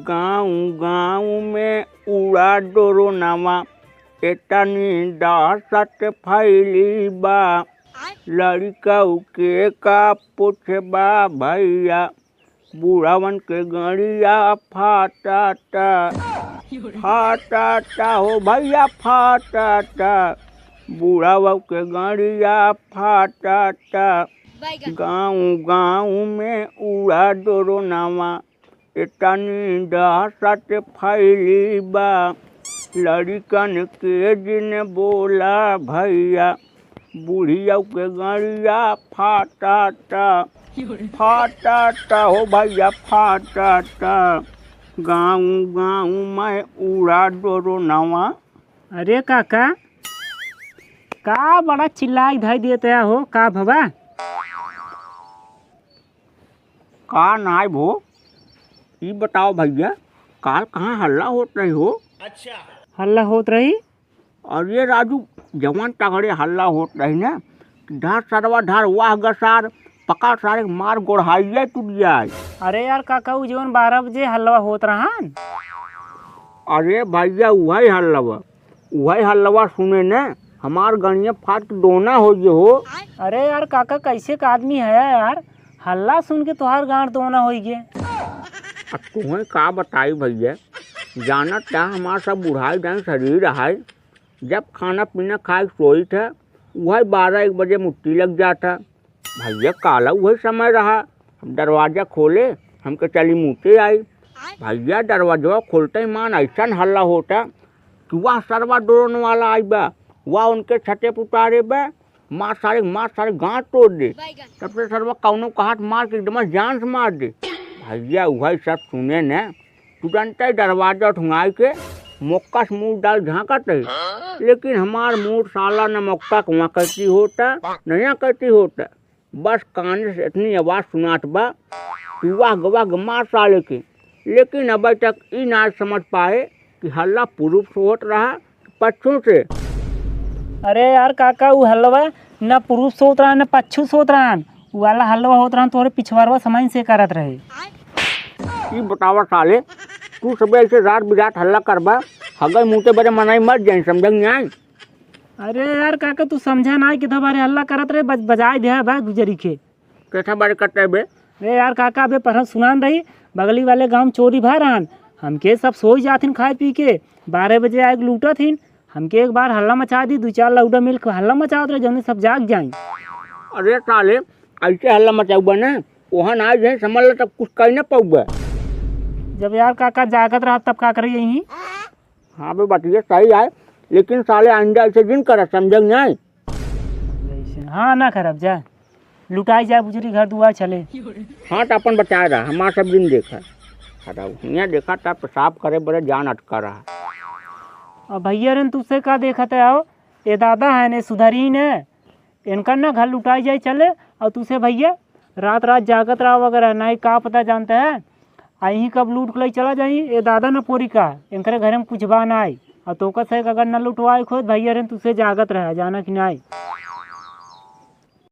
गाँव गाँव में उड़ा डोरो नामा एतनी दासत फैली बा लड़का के का पूछबा भैया बूढ़ावन के गड़िया फाटाता फाटाता हो भैया फाटाता बूढ़ावा के गड़िया फाटाता गाँव गाँव में उड़ा डोरो नामा इतनी दहशत फैली बा लड़कन के जिन बोला भैया बूढ़िया के गड़िया फाटाता फाटाता हो भैया फाटाता गाँव गाँव में उड़ा डोरो नावा। अरे काका का बड़ा चिल्लाई धाई देते हो का भवा का नाय भो ये बताओ भैया काल कहाँ हल्ला होत रही हो? अच्छा हल्ला होत रही? अरे राजू जवान तगड़े हल्ला होत रही ना ढार सरवा ढार वाह गसार पका सारे मार गोढ़ाइए टूट जाए। अरे यार काका वो जीवन 12 बजे हल्ला होत रहन। अरे भैया वही हल्लवा सुने न हमार गणिया फाट दोना हो जे हो। अरे यार काका कैसे का आदमी है यार हल्ला सुन के तुहार गांड दोना हो गए। तुम्हें का बताई भैया जानत क्या हमारा सब बुढ़ाई जान शरीर है जब खाना पीना खाए सोई था वही 12-1 बजे मुट्ठी लग जाता भैया काला वही समय रहा हम दरवाज़ा खोले हमके चली मुँहते आई भैया दरवाजा खोलते ही मान ऐसा हल्ला होता कि वह सरवा डोरन वाला आई बा वह उनके छते पुतारे बा मार सारे गाँठ तोड़ दे तब से सरवा कौनों का हाथ मार के एकदम जान से मार दे। भैया वही सब सुने न तुरंत ही दरवाजा ठुंगाई के मौका से मुँह डाल झाँकत रही लेकिन हमार मुँह साला न मौका कुआं करती होता नया करती होता बस कान से इतनी आवाज़ सुनात बा कि वाह गवाह गमार साले के लेकिन अभी तक ये ना समझ पाए कि हल्ला पूर्व से होत रहा पश्चिम से। अरे यार काका वो हलवा न पूर्व से होत रहा न पश्चिम से होत रहा वाला हलवा होत रहा तोरे पिछवारवा समय से करत रहे। ये बतावा साले तू सब ऐसे रात बिरात हल्ला करबा अगर मुँह से बड़े मनाई मर जाए समझ नहीं आई। अरे यार काका तू समझा ना कि बारे हल्ला करत रहे बजाए दे बा गुजरी के कैसा बारे करते बे। अरे यार काका अबे पर सुनान रही बगली वाले गांव चोरी भरान हमके सब सोई जाथिन खाए पी के 12 बजे आग लूटा थीन हमके एक बार हल्ला मचा दी 2-4 लौडा मिल के हल्ला मचा रहे जब सब जाग जाए। अरे साले ऐसे हल्ला मचाऊबा ना वहाँ ना जाए समझ लो तब कुछ कह न पाऊबा। जब यार काका जागत रहा तब का करिए यहीं। हाँ बे बात सही है लेकिन साले आइंदा ऐसे दिन कर समझ नहीं। हाँ ना खराब जा लुटाई जाए बुजरी घर दुआ चले। हाँ तो अपन बचा रहा हमारा सब दिन देखा यहाँ देखा था पेशाब करे बड़े जान अटका रहा। और भैया रन तुझसे का देखते आओ ये दादा है ने सुधरी ने इनका ना घर लुटाई जाए चले और तुझसे भैया रात जागत रहा वगैरह नहीं का पता जानते हैं आई कब लूट के चला जाई ये दादा न पोरी का इनके घर में कुछ बा ना आई और तो का से अगर न लुटवाए खुद भैया रन तुझसे जागत रहा जाना कि नहीं।